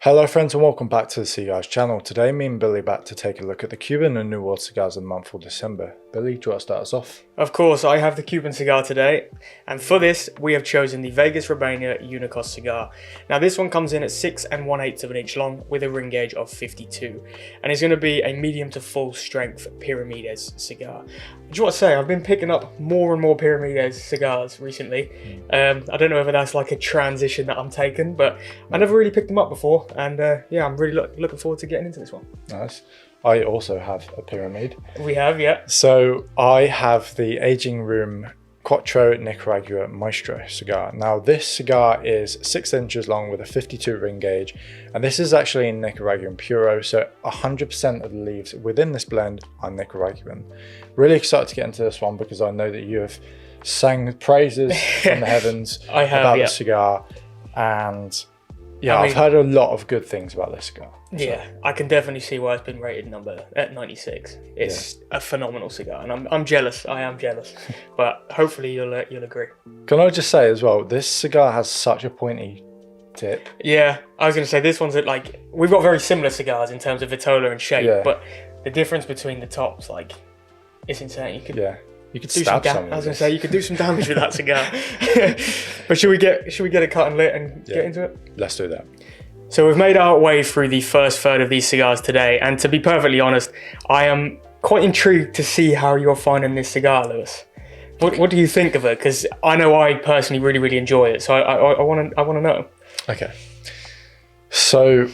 Hello friends and welcome back to the C.Gars channel. Today me and Billy back to take a look at the Cuban and New World cigars of the month for December. Billy, do you want to start us off? Of course, I have the Cuban cigar today, and for this we have chosen the Vegas Robaina Unicos cigar. Now this one comes in at 6 1/8 of an inch long with a ring gauge of 52, and it's going to be a medium to full strength Pyramides cigar. Do you want to say, I've been picking up more and more Pyramides cigars recently. I don't know whether that's like a transition that I'm taking, but I never really picked them up before, and yeah, I'm really looking forward to getting into this one. Nice. I also have a pyramid. We have, yeah. So I have the Aging Room Quattro Nicaragua Maestro cigar. Now this cigar is 6 inches long with a 52 ring gauge, and this is actually in Nicaraguan Puro, so 100% of the leaves within this blend are Nicaraguan. Really excited to get into this one because I know that you have sang praises from the heavens about the cigar, and yeah, I've heard a lot of good things about this cigar. Yeah, I can definitely see why it's been rated at 96. It's a phenomenal cigar, and I'm jealous. I am jealous, but hopefully you'll agree. Can I just say as well, this cigar has such a pointy tip. Yeah, I was going to say this one's like, we've got very similar cigars in terms of vitola and shape, but the difference between the tops, like, it's insane. You could stab someone. I was going to say, you could do some damage with that cigar. But should we get it cut and lit and get into it? Let's do that. So we've made our way through the first third of these cigars today, and to be perfectly honest, I am quite intrigued to see how you're finding this cigar, Lewis. What do you think of it? Because I know I personally really enjoy it, so I want to know. Okay. So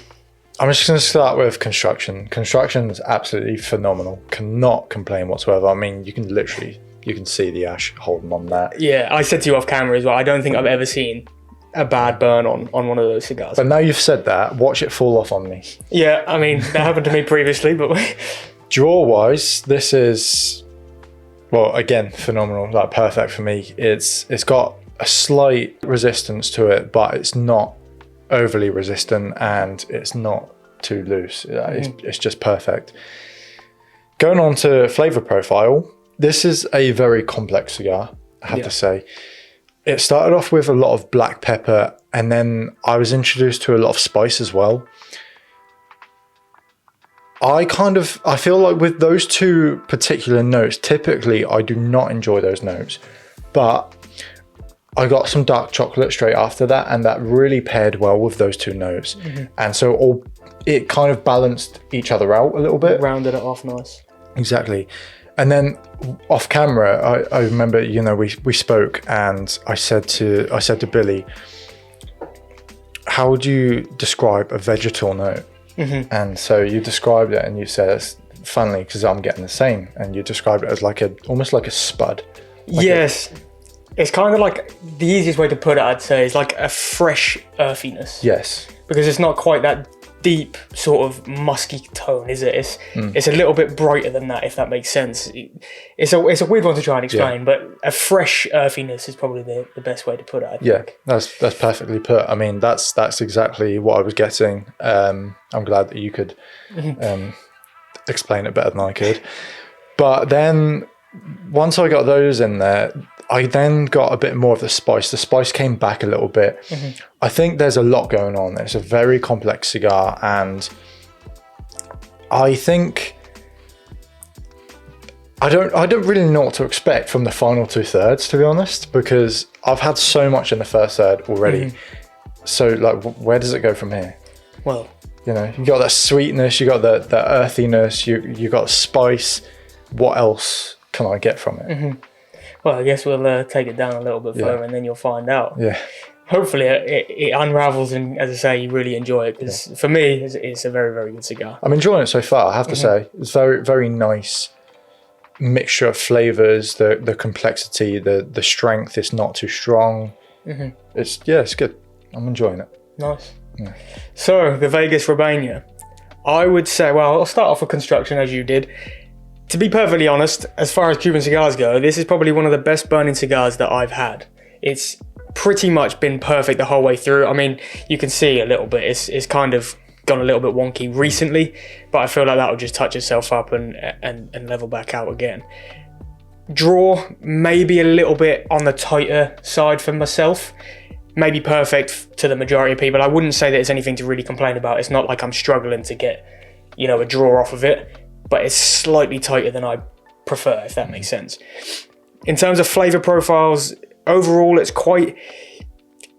I'm just going to start with construction. Construction is absolutely phenomenal. Cannot complain whatsoever. I mean, you can see the ash holding on that. Yeah, I said to you off camera as well, I don't think I've ever seen a bad burn on one of those cigars. But now you've said that, watch it fall off on me. Yeah, I mean, that happened to me previously, but... Draw-wise, this is, well, again, phenomenal, like perfect for me. It's got a slight resistance to it, but it's not overly resistant and it's not too loose. It's just perfect. Going on to flavor profile, this is a very complex cigar, I have to say. It started off with a lot of black pepper, and then I was introduced to a lot of spice as well. I feel like with those two particular notes, typically I do not enjoy those notes, but I got some dark chocolate straight after that, and that really paired well with those two notes. And so it kind of balanced each other out a little bit. Rounded it off nice. Exactly. And then off camera, I remember, we spoke, and I said to Billy, how would you describe a vegetal note? And so you described it and you said, it's funny because I'm getting the same. And you described it as almost like a spud. Yes. It's kind of like, the easiest way to put it, I'd say, is like a fresh earthiness. Yes. Because it's not quite that deep sort of musky tone, is it? It's a little bit brighter than that, if that makes sense. It's a weird one to try and explain, but a fresh earthiness is probably the best way to put it, I think. That's perfectly put. I mean, that's exactly what I was getting. I'm glad that you could explain it better than I could. But then once I got those in there, I then got a bit more of the spice. The spice came back a little bit. I think there's a lot going on. It's a very complex cigar, and I think I don't really know what to expect from the final 2/3, to be honest, because I've had so much in the first third already. So like, where does it go from here? Well, you got that sweetness, you got the earthiness, you got spice. What else can I get from it? Well, I guess we'll take it down a little bit further, and then you'll find out. Yeah. Hopefully it unravels, and as I say, you really enjoy it, because for me, it's a very good cigar. I'm enjoying it so far, I have to say. It's very nice mixture of flavors, the complexity, the strength. It's not too strong. It's good. I'm enjoying it. Nice. Yeah. So the Vegas Robaina, I would say, well, I'll start off with construction as you did. To be perfectly honest, as far as Cuban cigars go, this is probably one of the best burning cigars that I've had. It's pretty much been perfect the whole way through. I mean, you can see a little bit, it's kind of gone a little bit wonky recently, but I feel like that will just touch itself up and level back out again. Draw, maybe a little bit on the tighter side for myself. maybe perfect to the majority of people. I wouldn't say that it's anything to really complain about. It's not like I'm struggling to get, a draw off of it, but it's slightly tighter than I prefer, if that makes sense. In terms of flavor profiles, overall, it's quite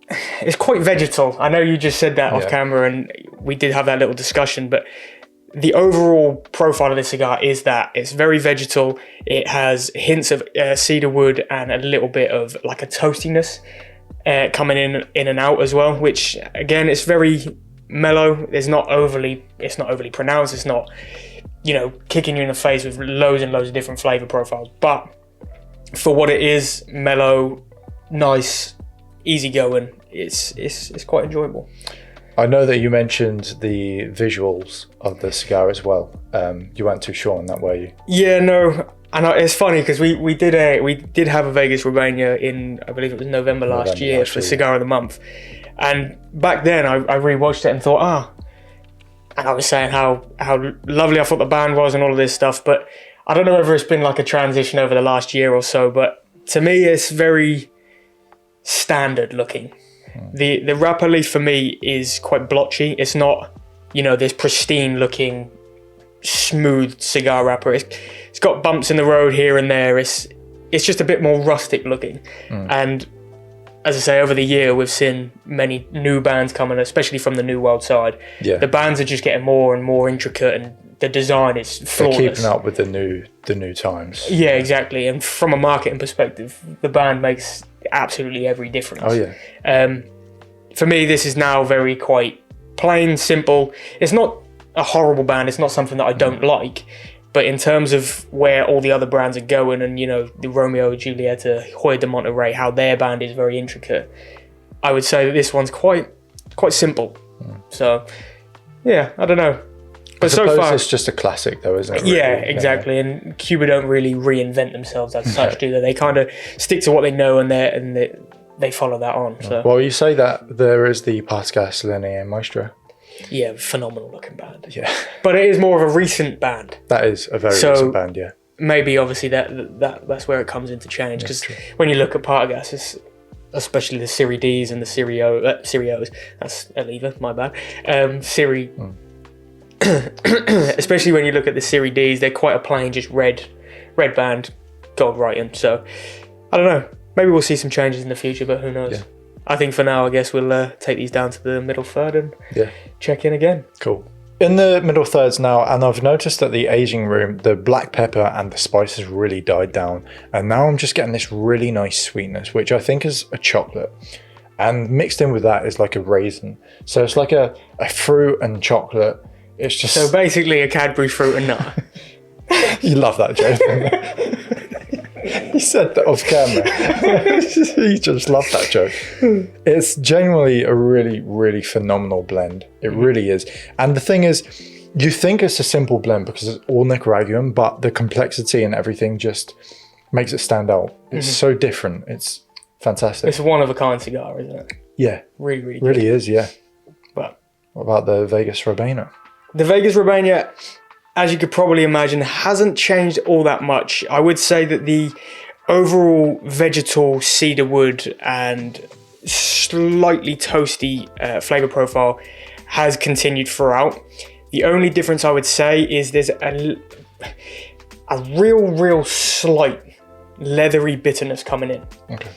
vegetal. I know you just said that off camera, and we did have that little discussion, but the overall profile of this cigar is that it's very vegetal. It has hints of cedar wood and a little bit of like a toastiness coming in and out as well, which again, it's very mellow. It's not overly pronounced. It's not, kicking you in the face with loads and loads of different flavor profiles. But for what it is, mellow, nice, easygoing, it's quite enjoyable. I know that you mentioned the visuals of the cigar as well. You weren't too sure on that, were you? Yeah, no. And it's funny because we did have a Vegas Robaina in, I believe it was November last year for Cigar of the Month. And back then I rewatched it and thought, and I was saying how lovely I thought the band was and all of this stuff. But I don't know whether it's been like a transition over the last year or so, but to me it's very standard looking. The wrapper leaf for me is quite blotchy. It's not, this pristine looking, smooth cigar wrapper. It's got bumps in the road here and there. It's just a bit more rustic looking. And as I say, over the year, we've seen many new bands coming, especially from the New World side. Yeah. The bands are just getting more and more intricate, and the design is flawless. They're keeping up with the new times. Yeah, exactly. And from a marketing perspective, the band makes absolutely every difference. Oh yeah. For me, this is now very quite plain, simple. It's not a horrible band. It's not something that I don't like. But in terms of where all the other brands are going, and the Romeo and Julieta, Hoya de Monterrey, how their band is very intricate, I would say that this one's quite simple. So yeah, I don't know. But so far, it's just a classic, though, isn't it? Really? Yeah, exactly. And Cuba don't really reinvent themselves as such, do they? They kind of stick to what they know, and they follow that on. So. Well, you say that there is the Pascas Linear Maestro. Yeah, phenomenal looking band. Yeah, but it is more of a recent band. That is a very recent band. Yeah. Maybe obviously that's where it comes into change, because when you look at Pascas, especially the Serie Ds and the Serie O's, that's Eliva, my bad. Especially when you look at the Serie Ds, they're quite a plain, just red band, gold writing. So I don't know. Maybe we'll see some changes in the future, but who knows? Yeah. I think for now, I guess we'll take these down to the middle third and check in again. Cool. In the middle thirds now, and I've noticed that the aging room, the black pepper and the spices really died down, and now I'm just getting this really nice sweetness, which I think is a chocolate, and mixed in with that is like a raisin. So it's like a fruit and chocolate. It's just so basically a Cadbury fruit and nut. You love that joke. He said that off camera. He just loved that joke. It's genuinely a really, really phenomenal blend. It really is. And the thing is, you think it's a simple blend because it's all Nicaraguan, but the complexity and everything just makes it stand out. It's so different. It's fantastic. It's a one-of-a-kind cigar, isn't it? Yeah. Really, really good. Really is, yeah. But what about the Vegas Robaina? The Vegas Robaina, as you could probably imagine, hasn't changed all that much. I would say that the overall vegetal cedar wood and slightly toasty flavor profile has continued throughout. The only difference I would say is there's a real slight leathery bitterness coming in. Okay.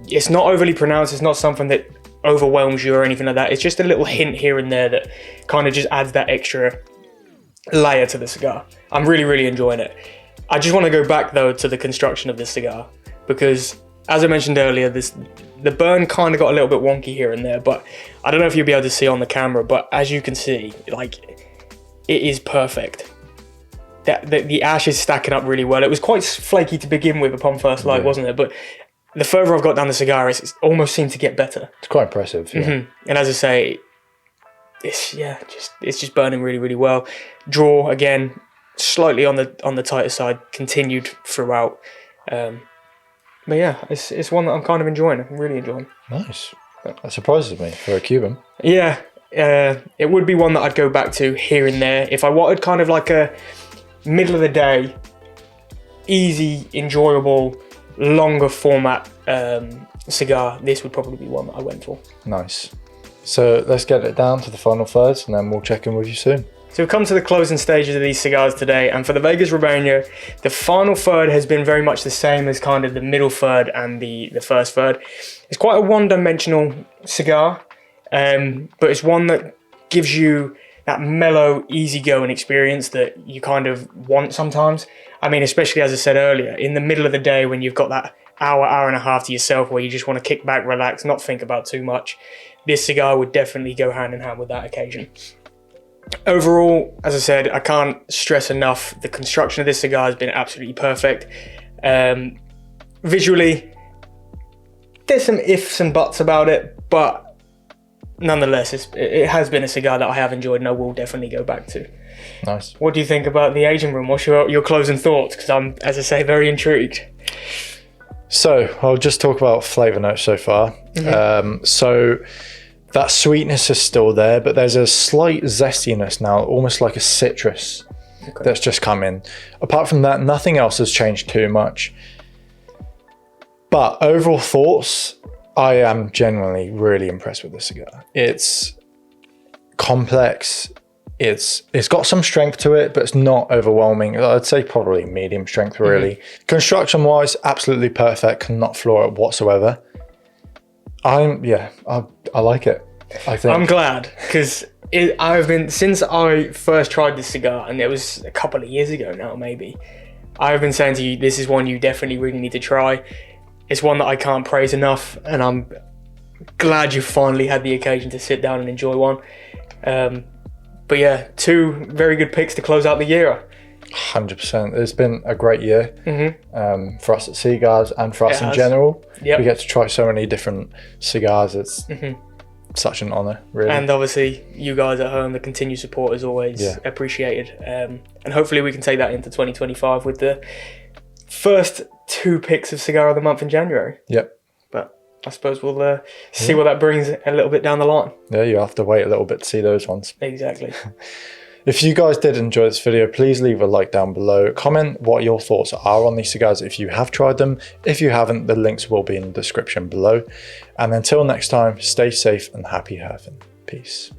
It's not overly pronounced. It's not something that overwhelms you or anything like that. It's just a little hint here and there that kind of just adds that extra layer to the cigar. I'm really enjoying it. I just want to go back though to the construction of this cigar, because as I mentioned earlier, the burn kind of got a little bit wonky here and there, but I don't know if you'll be able to see on the camera, but as you can see, like, it is perfect. The ash is stacking up really well. It was quite flaky to begin with upon first light, wasn't it? But the further I've got down the cigar, it's almost seemed to get better. It's quite impressive. Yeah. And as I say, it's just burning really well. Draw again, slightly on the tighter side, continued throughout. But yeah, it's one that I'm kind of enjoying. I'm really enjoying. Nice. That surprises me for a Cuban. Yeah, it would be one that I'd go back to here and there if I wanted kind of like a middle of the day, easy, enjoyable, longer format cigar, this would probably be one that I went for. Nice. So let's get it down to the final thirds and then we'll check in with you soon. So we've come to the closing stages of these cigars today, and for the Vegas Robaina, the final third has been very much the same as kind of the middle third and the first third. It's quite a one-dimensional cigar, but it's one that gives you that mellow, easygoing experience that you kind of want sometimes. I mean, especially as I said earlier, in the middle of the day when you've got that hour and a half to yourself where you just want to kick back, relax, not think about too much, this cigar would definitely go hand in hand with that occasion. Overall, as I said, I can't stress enough, the construction of this cigar has been absolutely perfect. Visually, there's some ifs and buts about it, but nonetheless, it has been a cigar that I have enjoyed and I will definitely go back to. Nice. What do you think about the aging room? What's your closing thoughts? Because I'm, as I say, very intrigued. So I'll just talk about flavour notes so far. So that sweetness is still there, but there's a slight zestiness now, almost like a citrus that's just come in. Apart from that, nothing else has changed too much. But overall thoughts, I am genuinely really impressed with this cigar. It's complex. It's got some strength to it, but it's not overwhelming. I'd say probably medium strength, really. Construction wise, absolutely perfect. Cannot flaw it whatsoever. I like it, I think. I'm glad, because I've been, since I first tried this cigar, and it was a couple of years ago now maybe, I've been saying to you, this is one you definitely really need to try. It's one that I can't praise enough, and I'm glad you finally had the occasion to sit down and enjoy one. But yeah, two very good picks to close out the year. 100%. It's been a great year for us at C.Gars and for us in general. We get to try so many different cigars. It's such an honour, really. And obviously, you guys at home, the continued support is always appreciated. And hopefully we can take that into 2025 with the first 2 picks of Cigar of the Month in January. Yep. But I suppose we'll see what that brings a little bit down the line. Yeah, you have to wait a little bit to see those ones. Exactly. If you guys did enjoy this video, please leave a like down below. Comment what your thoughts are on these cigars if you have tried them. If you haven't, the links will be in the description below. And until next time, stay safe and happy having. Peace.